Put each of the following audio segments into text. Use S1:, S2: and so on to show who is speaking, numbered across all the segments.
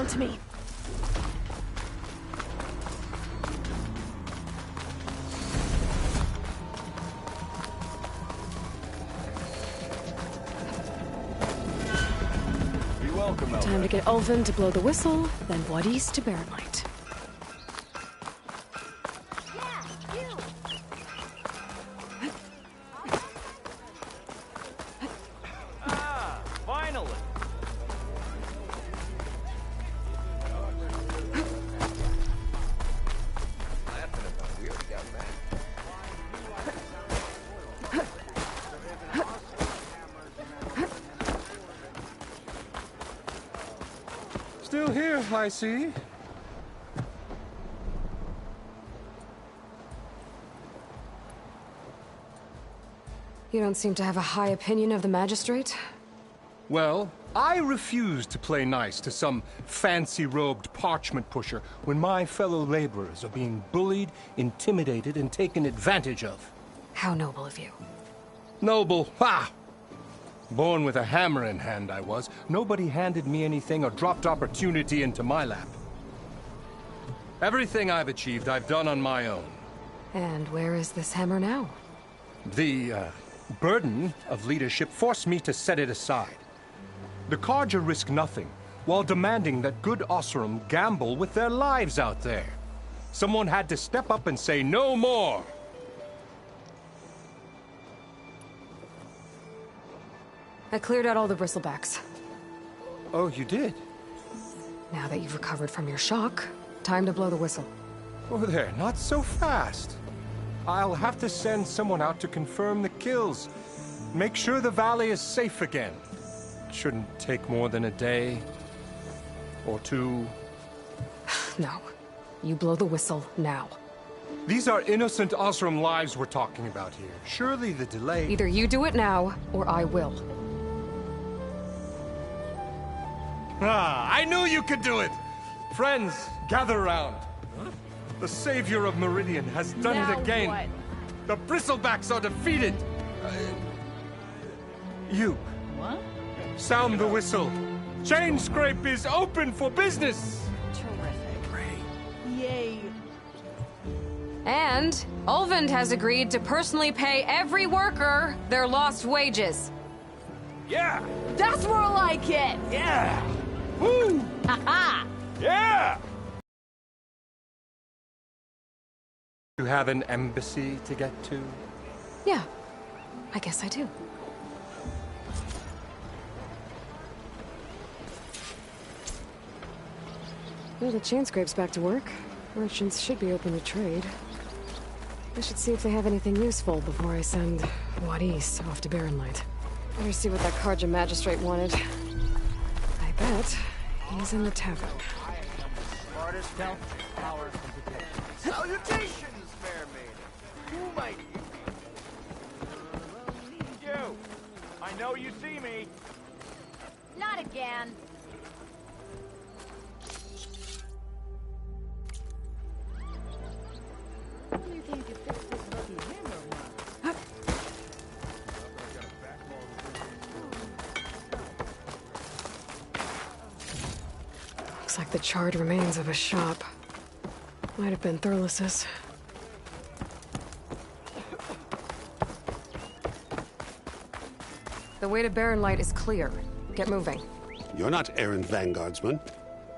S1: to me. Time to get Ulvin to blow the whistle, then Wadis to Baron Light.
S2: Ah, finally!
S3: Still here, I see.
S1: You don't seem to have a high opinion of the magistrate?
S3: Well, I refuse to play nice to some fancy-robed parchment pusher when my fellow laborers are being bullied, intimidated, and taken advantage of.
S1: How noble of you.
S3: Noble, ha! Born with a hammer in hand, I was. Nobody handed me anything or dropped opportunity into my lap. Everything I've achieved, I've done on my own.
S1: And where is this hammer now?
S3: The, burden of leadership forced me to set it aside. The Carja risk nothing, while demanding that good Osram gamble with their lives out there. Someone had to step up and say no more.
S1: I cleared out all the bristlebacks.
S3: Oh, you did?
S1: Now that you've recovered from your shock, time to blow the whistle.
S3: Oh there, not so fast. I'll have to send someone out to confirm the kills. Make sure the valley is safe again. It shouldn't take more than a day. Or two.
S1: No. You blow the whistle now.
S3: These are innocent Osram lives we're talking about here. Surely the delay...
S1: Either you do it now, or I will.
S3: Ah, I knew you could do it! Friends, gather round. The savior of Meridian has done it again.
S4: What?
S3: The bristlebacks are defeated. You.
S4: What?
S3: Sound the whistle. Chain Scrape is open for business.
S4: Terrific. Yay.
S1: And Ulvin has agreed to personally pay every worker their lost wages.
S2: Yeah!
S4: That's more like it!
S2: Yeah!
S3: Woo!
S4: Ha-ha!
S2: Yeah!
S3: You have an embassy to get to?
S1: Yeah, I guess I do. Well, the chain scrape's back to work. Merchants should be open to trade. I should see if they have anything useful before I send Wadis off to Baron Light. Better see what that Carja magistrate wanted. I bet he's in the tavern.
S2: Smartest stealth, power, and protection. Salutations, fair maiden. Who might you be? You! I know you see me.
S4: Not again. You think you fixed this lucky hammer or not?
S1: Looks like the charred remains of a shop. Might have been Thurlus's. The way to Baron Light is clear. Get moving.
S5: You're not errand vanguardsman.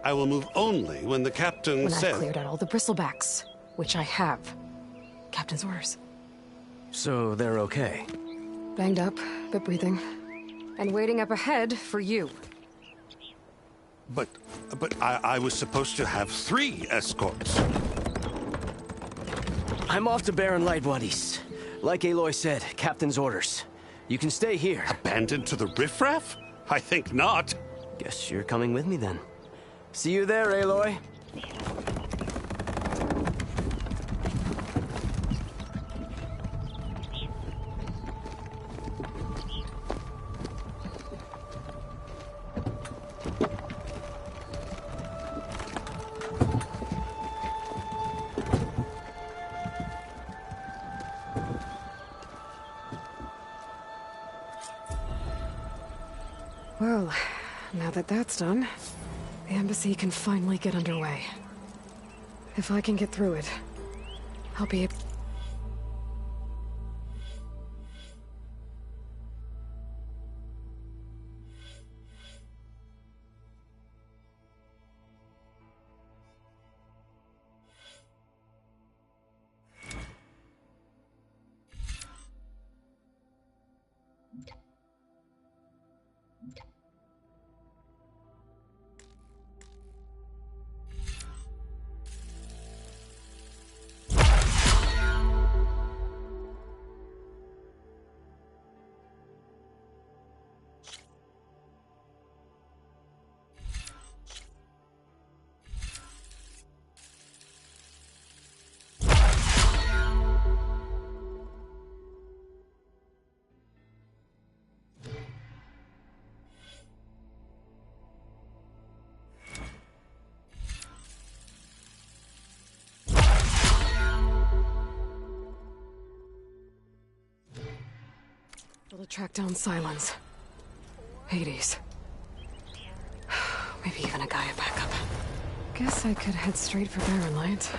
S5: I will move only when the captain
S1: When
S5: says...
S1: I've cleared out all the bristlebacks, which I have. Captain's orders.
S6: So they're okay?
S1: Banged up, but breathing. And waiting up ahead for you.
S5: But I was supposed to have 3 escorts.
S6: I'm off to Baron Light Wadis. Like Aloy said, Captain's orders. You can stay here.
S5: Abandoned to the riffraff? I think not.
S6: Guess you're coming with me then. See you there, Aloy.
S1: Well, now that that's done, The embassy can finally get underway. If I can get through it, I'll be able... Able to track down Silence. Hades. Maybe even a Gaia backup. Guess I could head straight for Barren Light.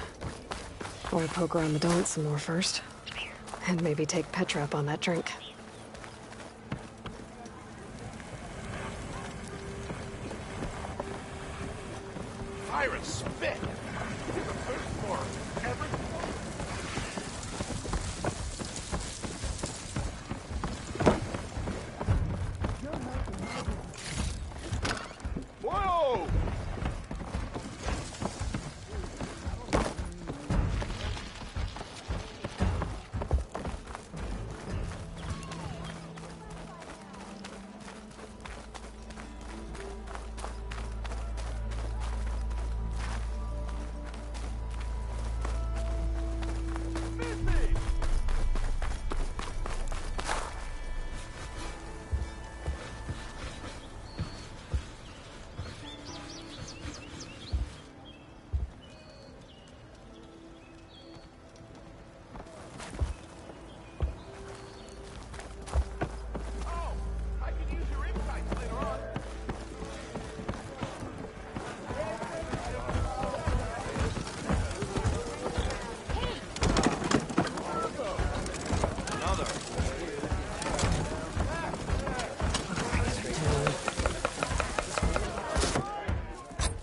S1: Or poke around the donut some more first. And maybe take Petra up on that drink.
S2: Iron spit! The third floor. Every Whoa!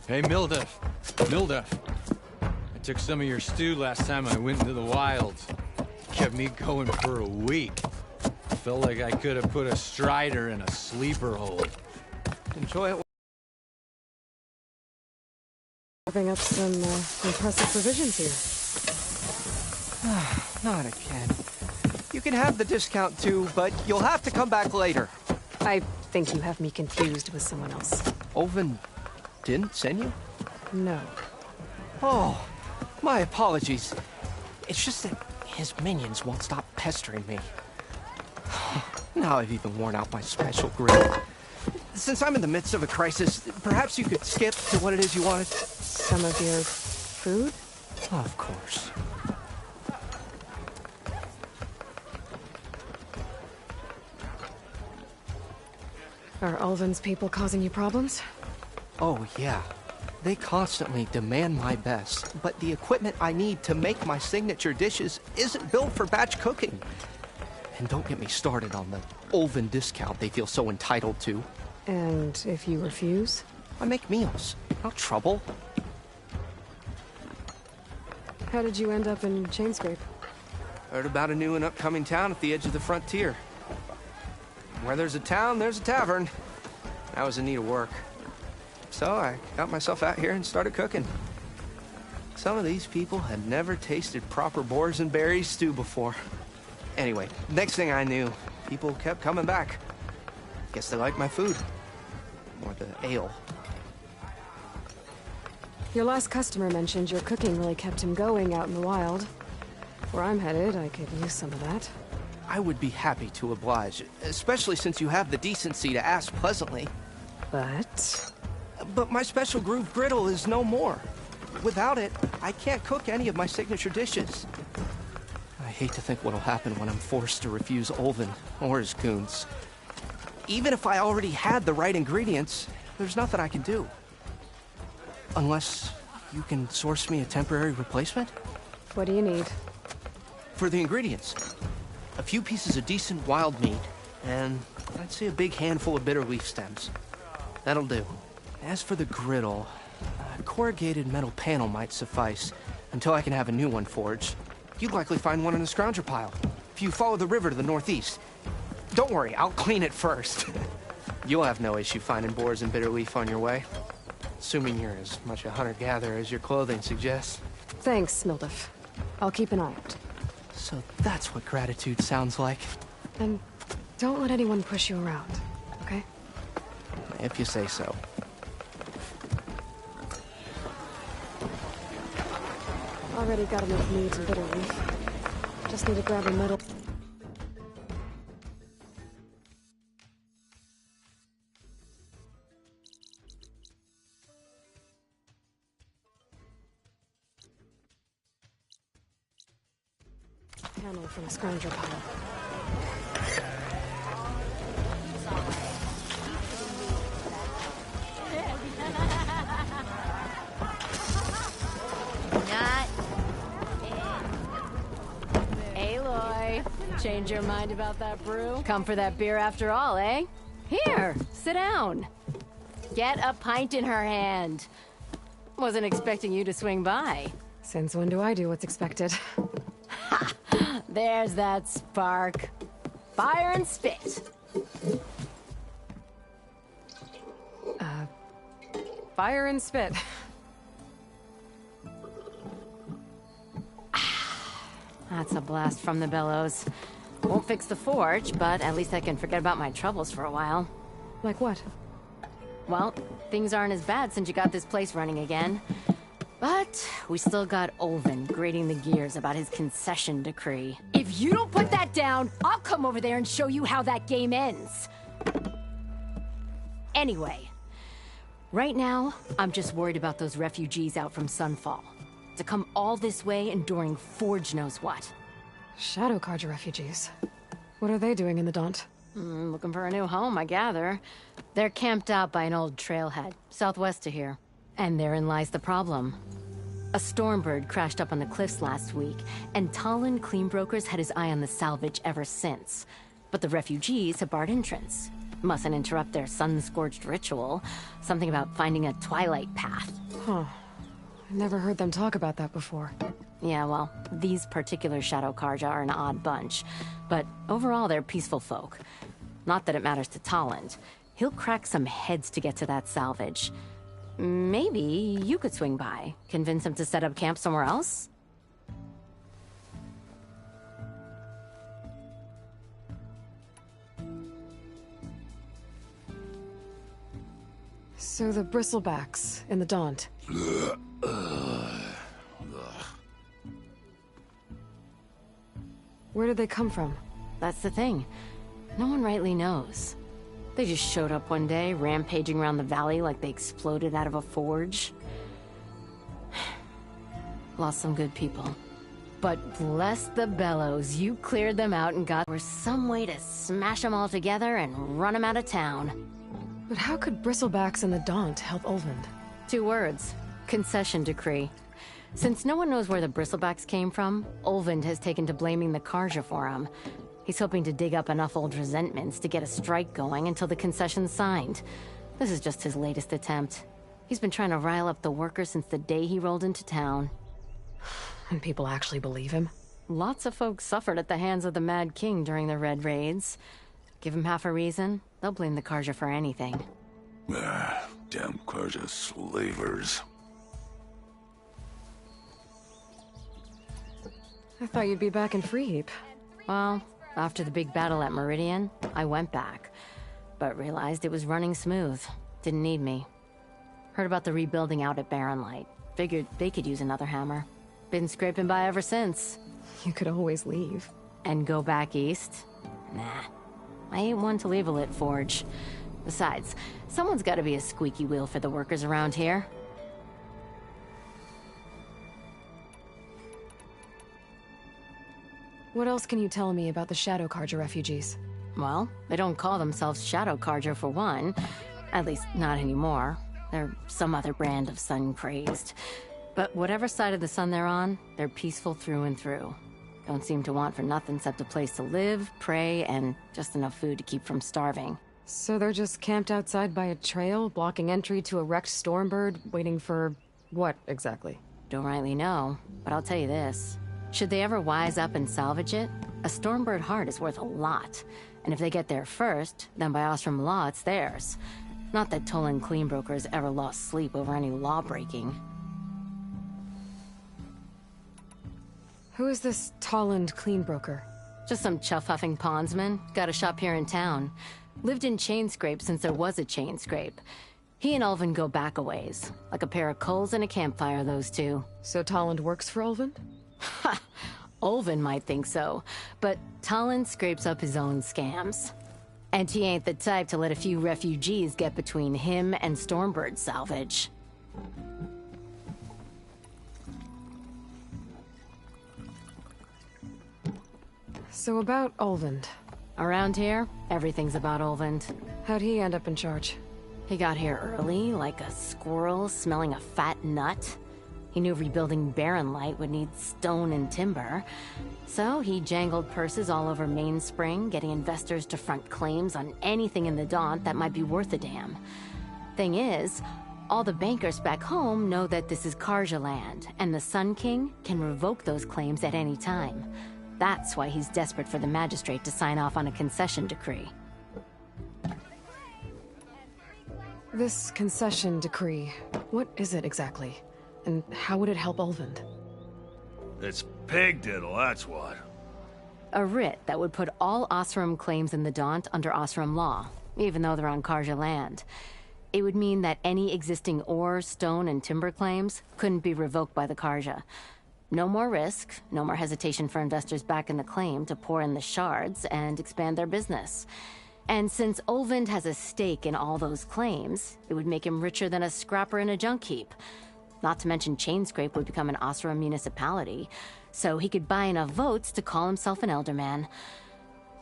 S7: Hey, Mildef. Mildef. I took some of your stew last time I went into the wilds. Kept me going for a week. Felt like I could have put a strider in a sleeper hole.
S2: Enjoy it.
S1: Serving up some impressive provisions here.
S2: Not again. You can have the discount too, but you'll have to come back later.
S1: I think you have me confused with someone else.
S2: Oven didn't send you?
S1: No.
S2: Oh, my apologies. It's just that his minions won't stop pestering me. Now I've even worn out my special grill. Since I'm in the midst of a crisis, perhaps you could skip to what it is you wanted?
S1: Some of your food?
S2: Of course.
S1: Are Ulvin's people causing you problems?
S2: Oh, yeah. They constantly demand my best, but the equipment I need to make my signature dishes isn't built for batch cooking. And don't get me started on the Ulvin discount they feel so entitled to.
S1: And if you refuse?
S2: I make meals, no trouble.
S1: How did you end up in Chainscrape?
S2: Heard about a new and upcoming town at the edge of the frontier. Where there's a town, there's a tavern. I was in need of work. So I got myself out here and started cooking. Some of these people had never tasted proper boars and berries stew before. Anyway, next thing I knew, people kept coming back. Guess they liked my food. Or the ale.
S1: Your last customer mentioned your cooking really kept him going out in the wild. Where I'm headed, I could use some of that.
S2: I would be happy to oblige, especially since you have the decency to ask pleasantly. But my special groove griddle is no more. Without it, I can't cook any of my signature dishes. I hate to think what'll happen when I'm forced to refuse Ulvin or his goons. Even if I already had the right ingredients, there's nothing I can do. Unless you can source me a temporary replacement?
S1: What do you need?
S2: For the ingredients, a few pieces of decent wild meat, and I'd say a big handful of bitter leaf stems. That'll do. As for the griddle, a corrugated metal panel might suffice until I can have a new one forged. You'd likely find one in a scrounger pile if you follow the river to the northeast. Don't worry, I'll clean it first. You'll have no issue finding boars and bitter leaf on your way. Assuming you're as much a hunter-gatherer as your clothing suggests.
S1: Thanks, Mildef. I'll keep an eye out.
S2: So that's what gratitude sounds like.
S1: And don't let anyone push you around, okay?
S2: If you say so.
S1: Already got enough meat and bitter leaf. Just need to grab a metal... panel from a scrounger pile.
S8: Aloy, change your mind about that brew? Come for that beer after all, eh? Here, sit down. Get a pint in her hand. Wasn't expecting you to swing by.
S1: Since when do I do what's expected?
S8: There's that spark. Fire and spit.
S1: Fire and spit.
S8: That's a blast from the bellows. Won't fix the forge, but at least I can forget about my troubles for a while.
S1: Like what?
S8: Well, things aren't as bad since you got this place running again. But we still got Olvin grating the gears about his concession decree. If you don't put that down, I'll come over there and show you how that game ends. Anyway, right now, I'm just worried about those refugees out from Sunfall. To come all this way enduring Forge knows what.
S1: Shadow Carja refugees. What are they doing in the Daunt?
S8: Looking for a new home, I gather. They're camped out by an old trailhead, southwest of here. And therein lies the problem. A stormbird crashed up on the cliffs last week, and Talon Cleanbrokers had his eye on the salvage ever since. But the refugees have barred entrance. Mustn't interrupt their sun-scorched ritual. Something about finding a twilight path.
S1: Huh. I never heard them talk about that before.
S8: Yeah, well, these particular Shadow Carja are an odd bunch. But overall, they're peaceful folk. Not that it matters to Talon. He'll crack some heads to get to that salvage. Maybe you could swing by, convince him to set up camp somewhere else?
S1: So the bristlebacks in the Daunt. Where did they come from?
S8: That's the thing. No one rightly knows. They just showed up one day, rampaging around the valley like they exploded out of a forge. Lost some good people. But bless the bellows, you cleared them out and got... There was some way to smash them all together and run them out of town.
S1: But how could bristlebacks in the Daunt help Ulvund?
S8: 2 words. Concession decree. Since no one knows where the bristlebacks came from, Ulvund has taken to blaming the Carja for them. He's hoping to dig up enough old resentments to get a strike going until the concession's signed. This is just his latest attempt. He's been trying to rile up the workers since the day he rolled into town.
S1: And people actually believe him?
S8: Lots of folks suffered at the hands of the Mad King during the Red Raids. Give him half a reason, they'll blame the Carja for anything.
S9: Damn Carja slavers.
S1: I thought you'd be back in Freeheap.
S8: Well, after the big battle at Meridian, I went back. But realized it was running smooth. Didn't need me. Heard about the rebuilding out at Barren Light. Figured they could use another hammer. Been scraping by ever since.
S1: You could always leave.
S8: And go back east? Nah. I ain't one to leave a lit forge. Besides, someone's gotta be a squeaky wheel for the workers around here.
S1: What else can you tell me about the Shadow Carja refugees?
S8: Well, they don't call themselves Shadow Carja for one. At least, not anymore. They're some other brand of sun-crazed. But whatever side of the sun they're on, they're peaceful through and through. Don't seem to want for nothing except a place to live, pray, and just enough food to keep from starving.
S1: So they're just camped outside by a trail, blocking entry to a wrecked Stormbird, waiting for what exactly?
S8: Don't rightly know, but I'll tell you this. Should they ever wise up and salvage it, a Stormbird heart is worth a lot. And if they get there first, then by Ostrom law, it's theirs. Not that Tolan Cleanbrokers ever lost sleep over any law-breaking.
S1: Who is this Tolland Cleanbroker?
S8: Just some chuff-huffing pondsman. Got a shop here in town. Lived in Chainscrape since there was a Chainscrape. He and Ulvin go back a ways. Like a pair of coals and a campfire, those two.
S1: So Tolland works for Ulvin?
S8: Ha! Ulvin might think so, but Tolland scrapes up his own scams. And he ain't the type to let a few refugees get between him and Stormbird salvage.
S1: So about Ulvin.
S8: Around here, everything's about Ulvin.
S1: How'd he end up in charge?
S8: He got here early, like a squirrel smelling a fat nut. He knew rebuilding Barren Light would need stone and timber. So he jangled purses all over Mainspring, getting investors to front claims on anything in the Daunt that might be worth a damn. Thing is, all the bankers back home know that this is Karja land, and the Sun King can revoke those claims at any time. That's why he's desperate for the magistrate to sign off on a concession decree.
S1: This concession decree, what is it exactly? And how would it help Ulvin?
S9: It's pig diddle, that's what.
S8: A writ that would put all Osram claims in the Daunt under Osram law, even though they're on Karja land. It would mean that any existing ore, stone, and timber claims couldn't be revoked by the Karja. No more risk, no more hesitation for investors back in the claim to pour in the shards and expand their business. And since Ulvin has a stake in all those claims, it would make him richer than a scrapper in a junk heap. Not to mention Chainscrape would become an Osram municipality, so he could buy enough votes to call himself an elderman.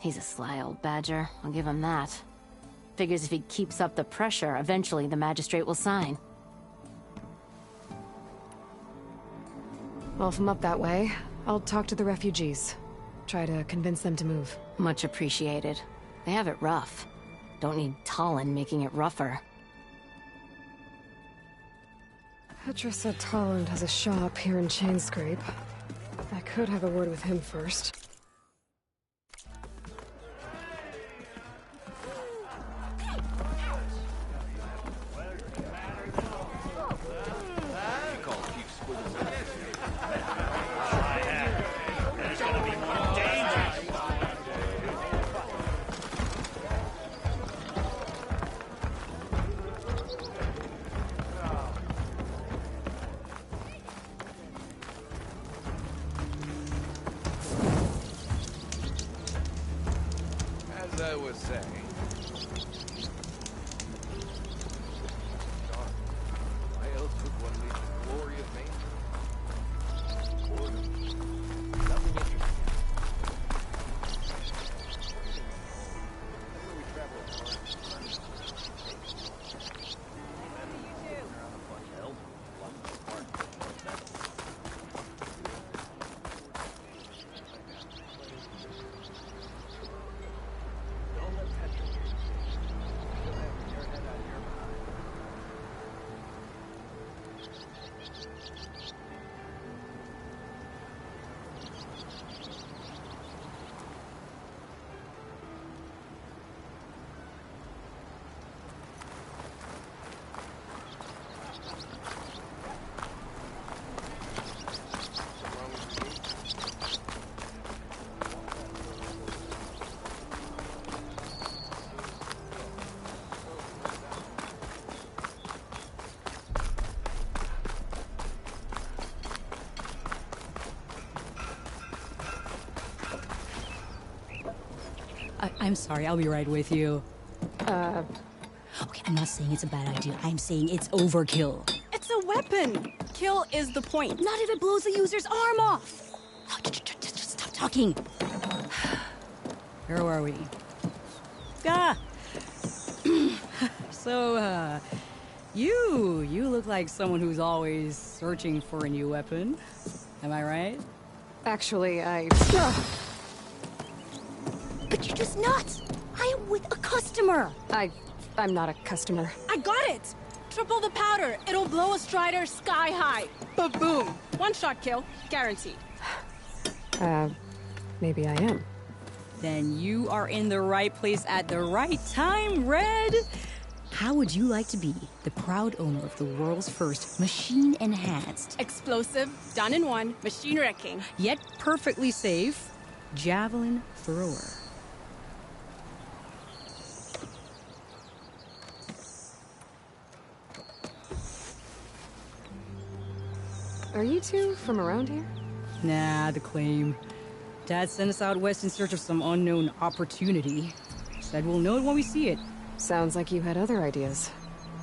S8: He's a sly old badger, I'll give him that. Figures if he keeps up the pressure, eventually the magistrate will sign.
S1: Well, if I'm up that way, I'll talk to the refugees. Try to convince them to move.
S8: Much appreciated. They have it rough. Don't need Tollan making it rougher.
S1: Petra said Tolland has a shop here in Chainscrape. I could have a word with him first.
S10: As I was saying, why else would one leave the glory of Maine? Nothing interesting.
S11: I'm sorry, I'll be right with you.
S12: Okay, I'm not saying it's a bad idea. I'm saying it's overkill.
S11: It's a weapon! Kill is the point.
S12: Not if it blows the user's arm off! Oh, just stop talking.
S11: Where are we? You look like someone who's always searching for a new weapon. Am I right?
S1: Actually,
S12: But you're just nuts! I am with a customer!
S1: I'm not a customer.
S11: I got it! Triple the powder. It'll blow a Strider sky high. Ba-boom. One shot kill. Guaranteed.
S1: Maybe I am.
S11: Then you are in the right place at the right time, Red.
S12: How would you like to be the proud owner of the world's first machine-enhanced,
S11: Explosive, done in one, machine wrecking.
S12: yet perfectly safe, javelin thrower?
S1: Are you two from around here?
S11: Nah, the claim. Dad sent us out west in search of some unknown opportunity. Said we'll know it when we see it.
S1: Sounds like you had other ideas.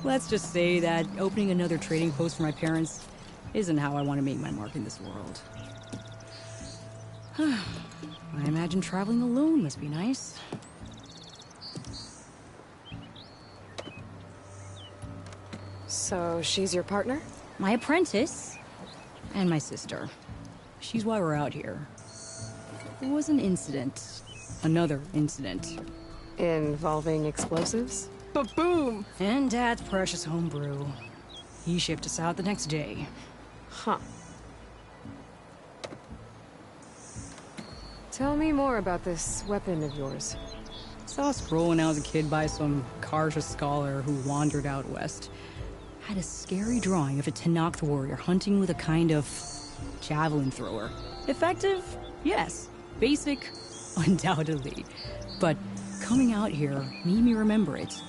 S11: Let's just say that opening another trading post for my parents isn't how I want to make my mark in this world. I imagine traveling alone must be nice.
S1: So she's your partner?
S11: My apprentice and my sister. She's why we're out here. There was an incident. Another incident.
S1: Involving explosives?
S11: Ba-boom! And Dad's precious homebrew. He shipped us out the next day.
S1: Huh. Tell me more about this weapon of yours.
S11: Saw us rolling out as a kid by some Karja scholar who wandered out west. Had a scary drawing of a Tenakth warrior hunting with a kind of javelin thrower. Effective? Yes. Basic? Undoubtedly. But coming out here made me remember it.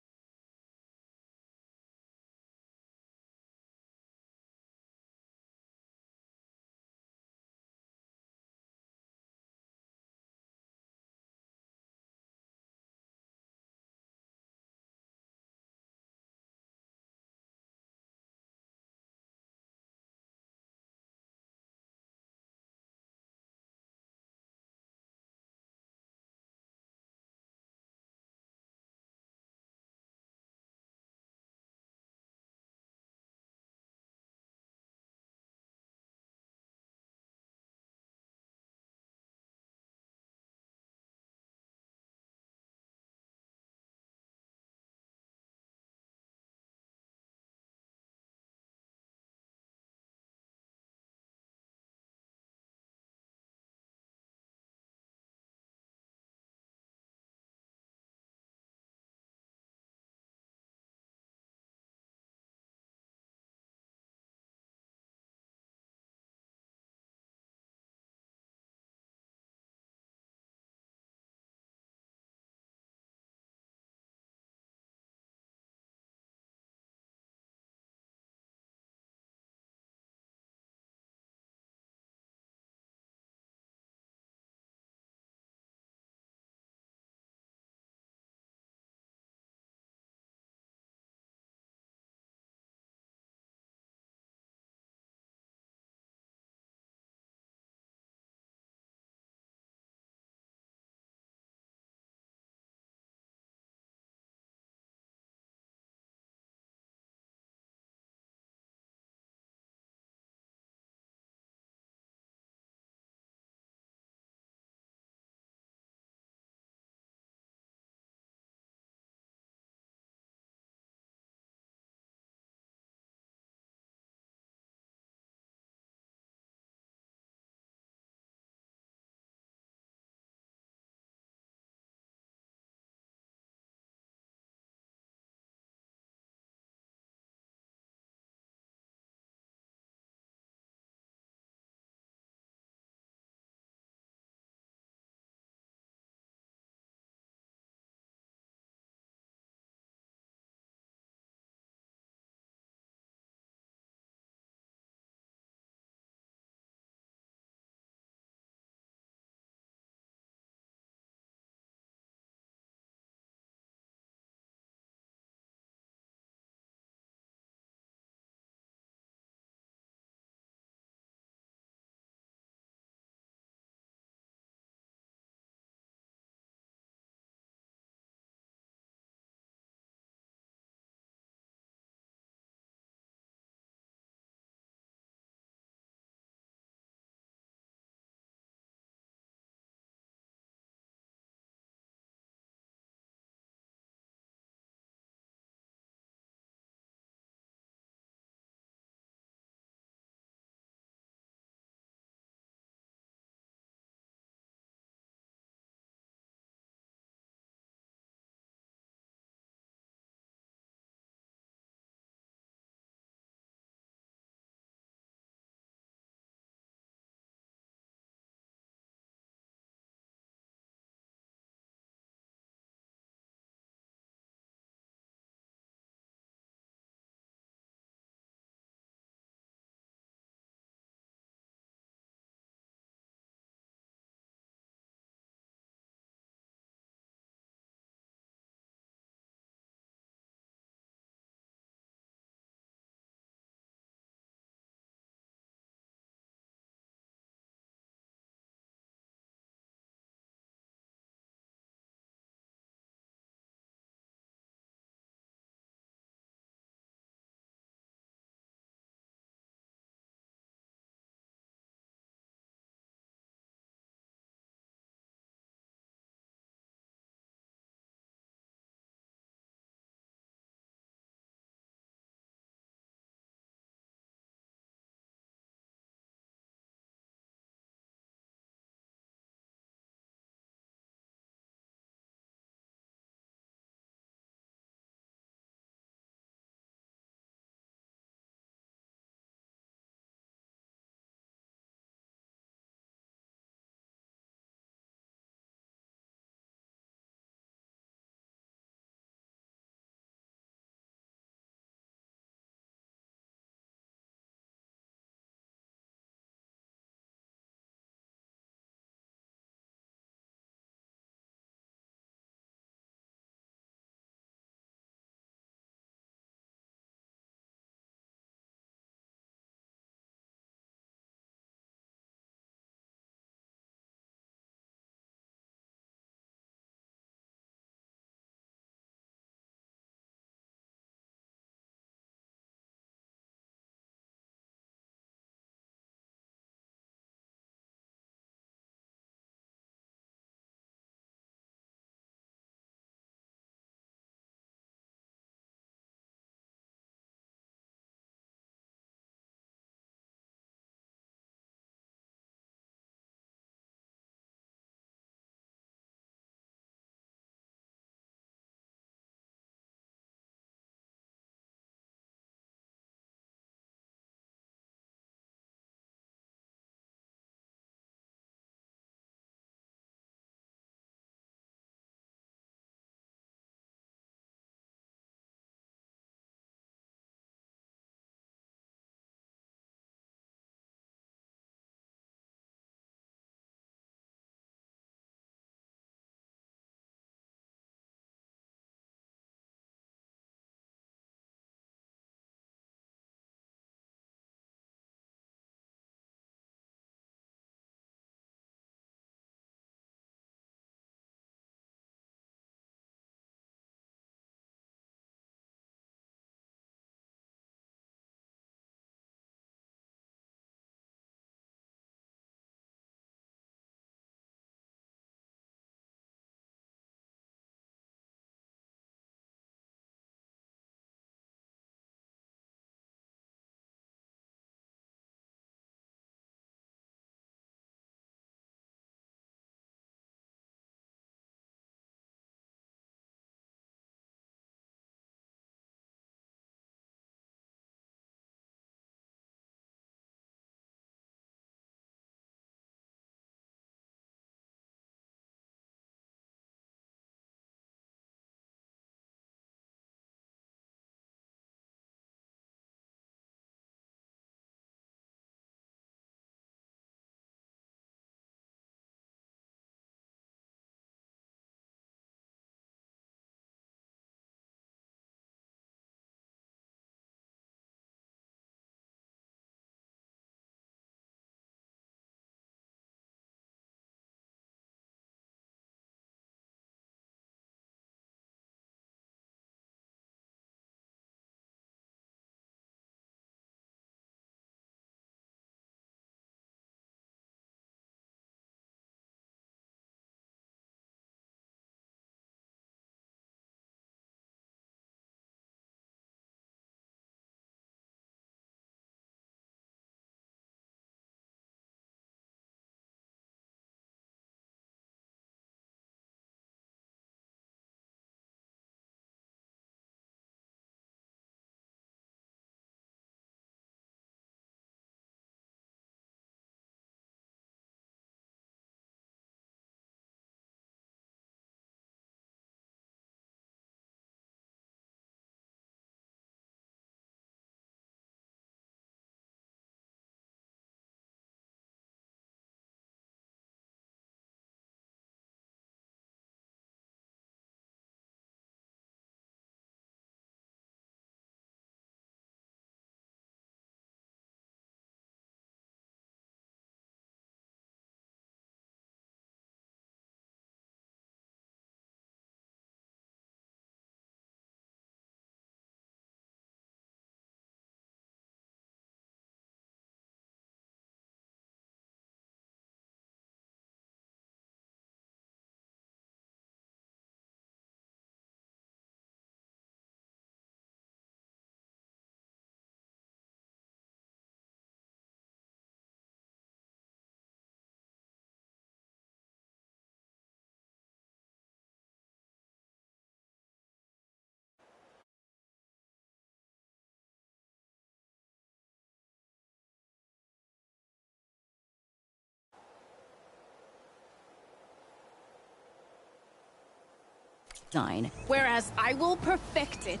S12: design.
S11: Whereas I will perfect it.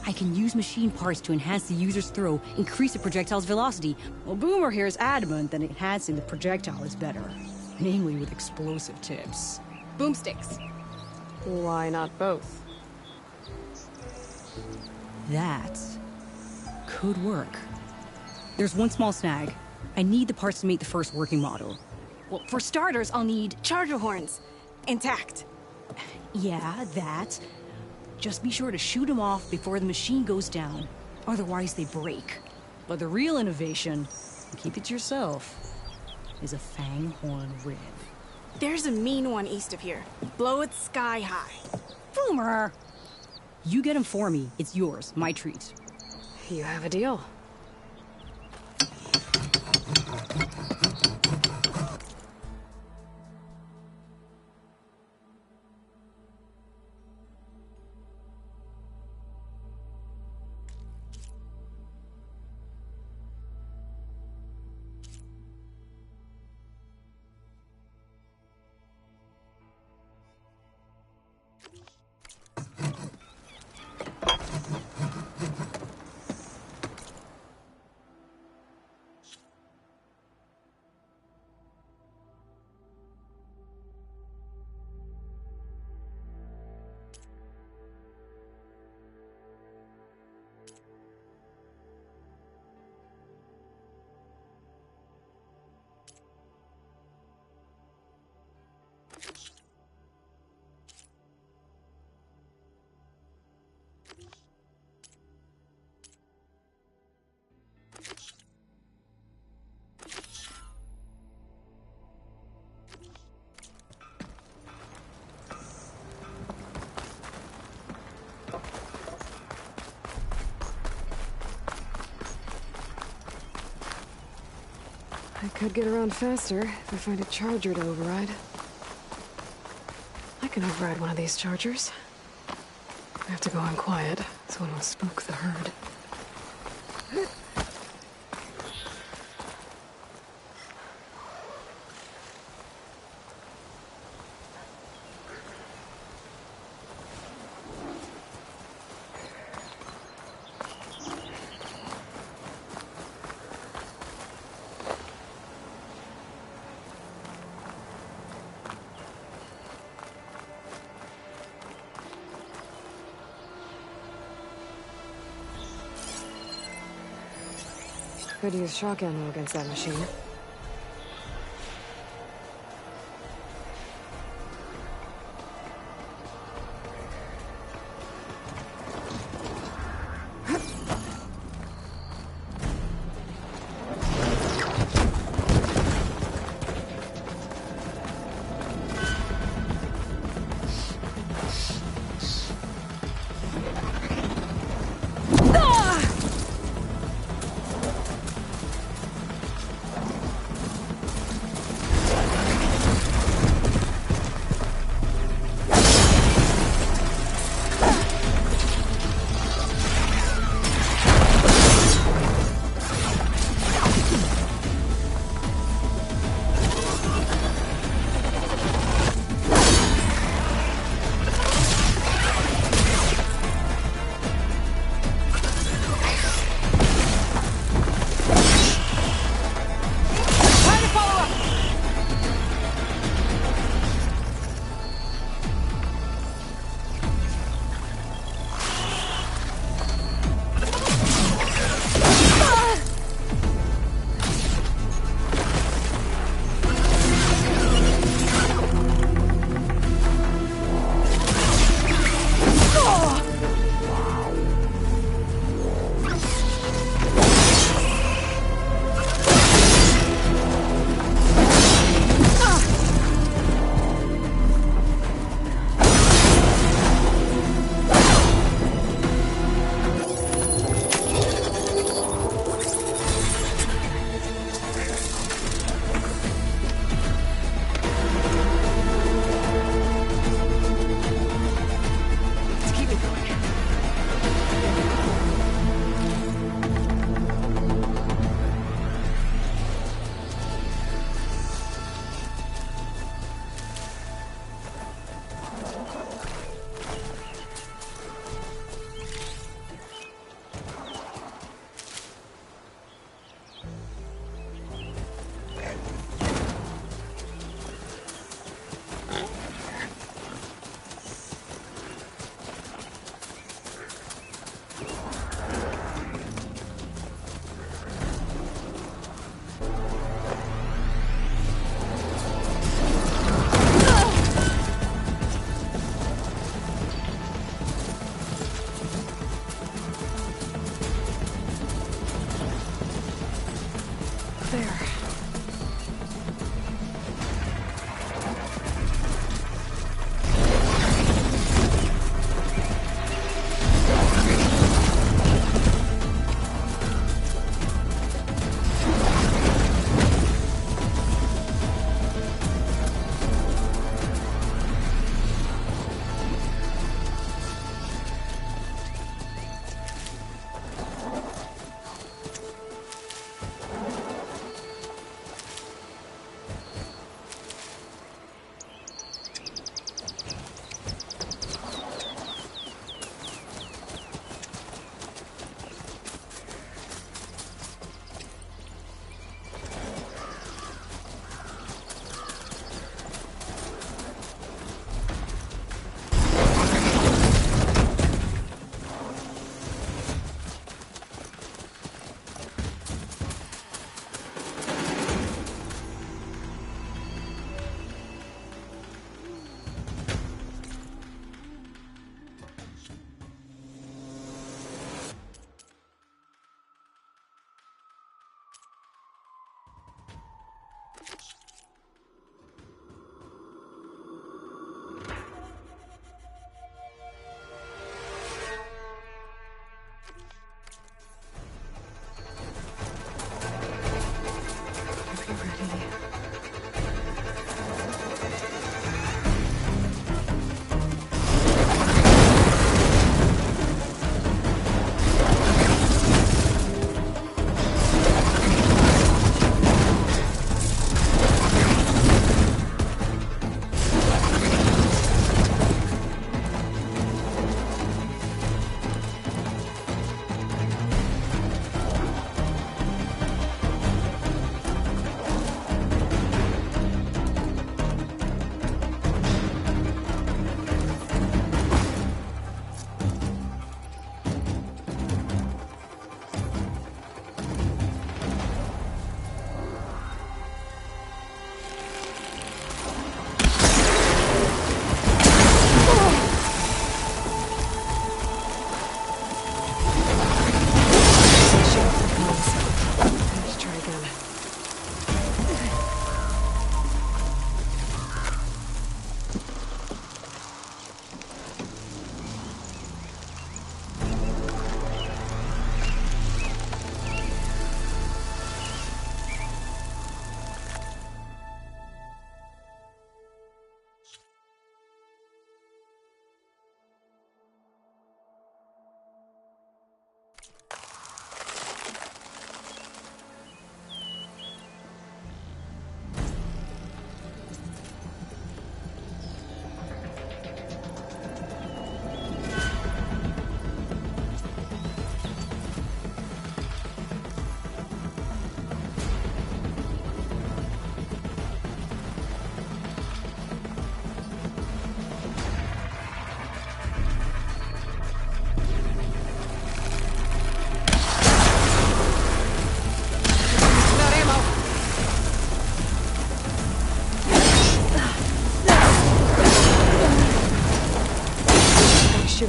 S12: I can use machine parts to enhance the user's throw, increase the projectile's velocity.
S11: Well, Boomer here is adamant that enhancing the projectile is better. Namely with explosive tips. Boomsticks.
S1: Why not both?
S12: That could work. There's one small snag. I need the parts to make the first working model.
S11: Well, for starters, I'll need charger horns. Intact.
S12: Yeah, that. Just be sure to shoot them off before the machine goes down. Otherwise, they break.
S11: But the real innovation, keep it to yourself, is a fang horn rib. There's a mean one east of here. Blow it sky high.
S12: Boomer! You get him for me. It's yours. My treat.
S1: You have a deal. I could get around faster if I find a charger to override. I can override one of these chargers. I have to go in quiet, so it won't spook the herd. Could use shock ammo against that machine.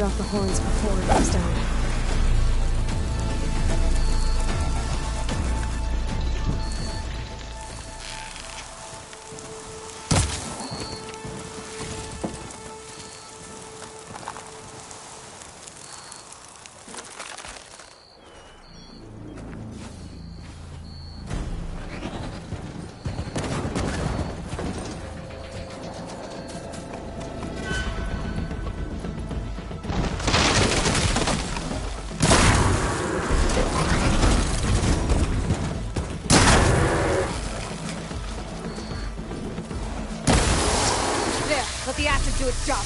S1: off the horns before it goes down.
S13: Let the acid do its job.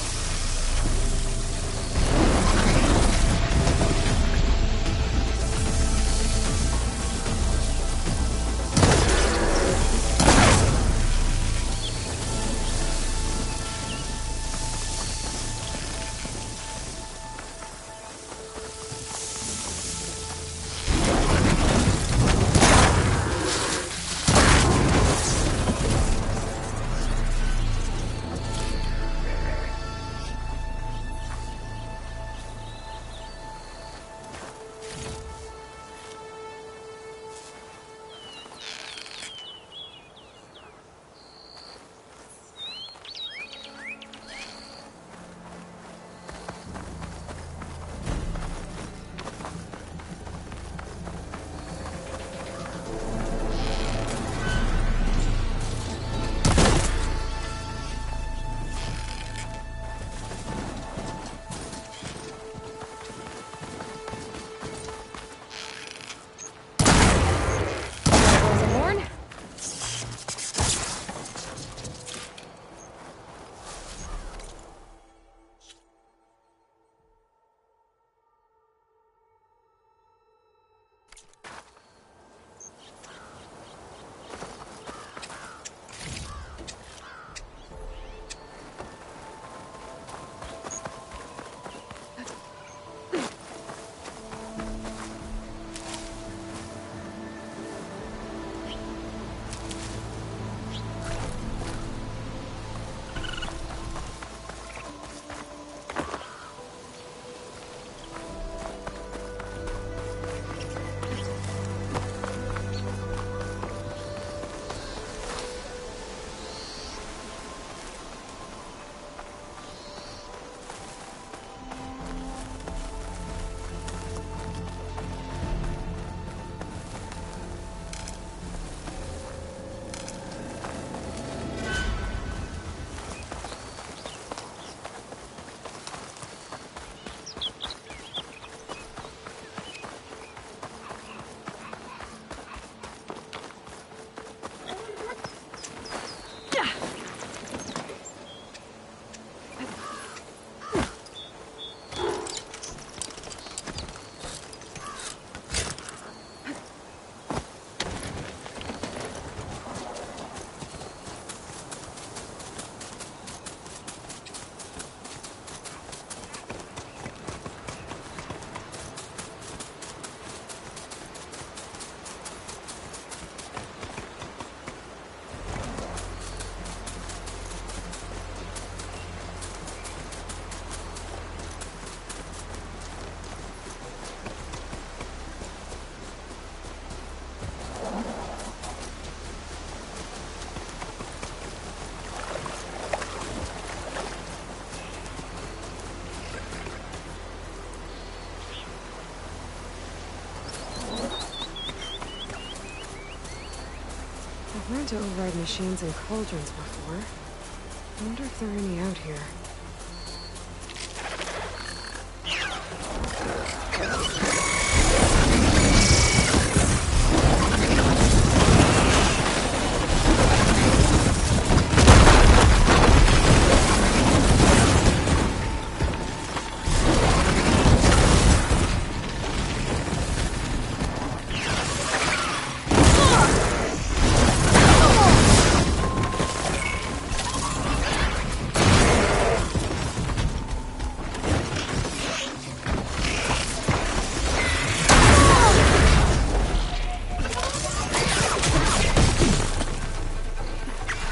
S1: I've learned to override machines and cauldrons before. I wonder if there are any out here.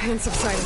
S1: Pain subsiding.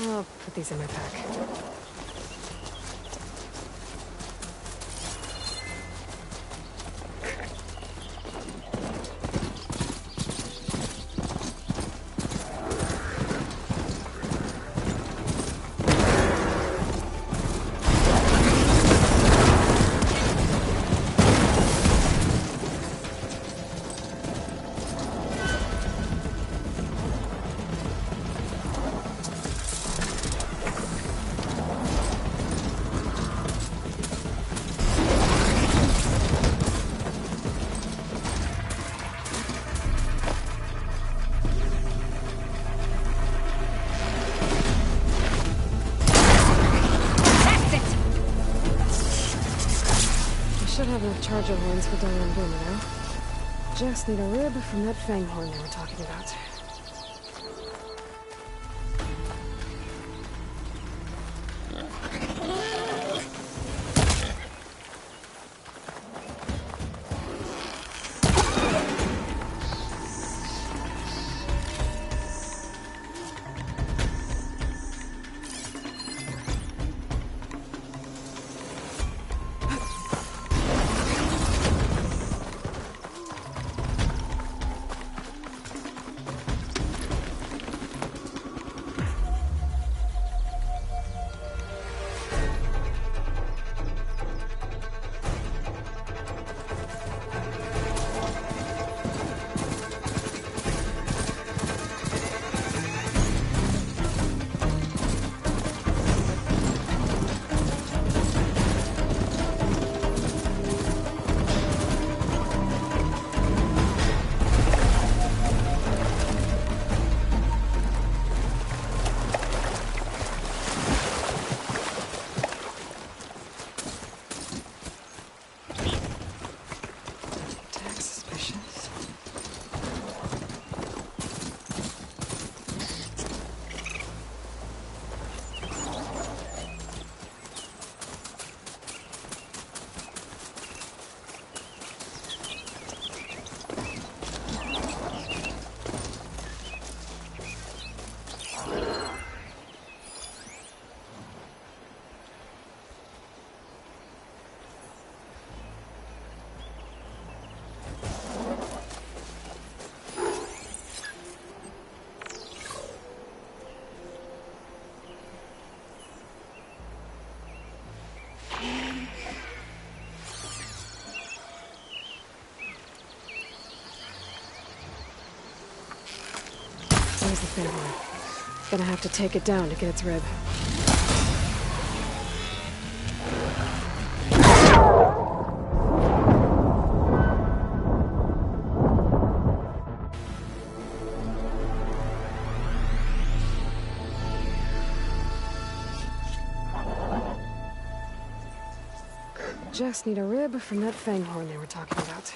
S1: I'll put these in my pack. Should have enough charger horns for Dollar and Boomer now. Just need a rib from that fang horn they were talking about. There's the fair one. Gonna have to take it down to get its rib. Just need a rib from that fang horn they were talking about.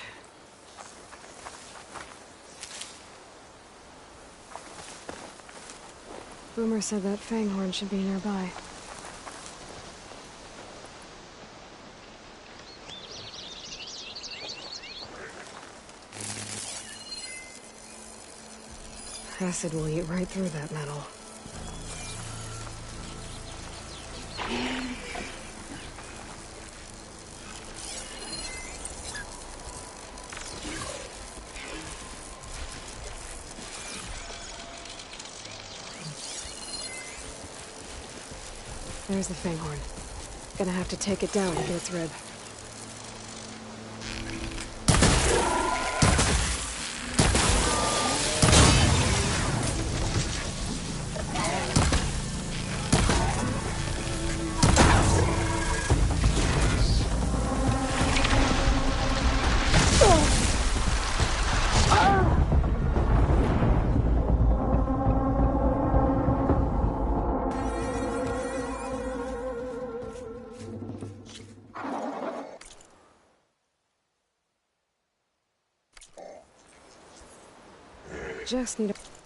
S1: Boomer said that fang horn should be nearby. Acid will eat right through that metal. There's the fang horn. Gonna have to take it down to get its rib. Just need a...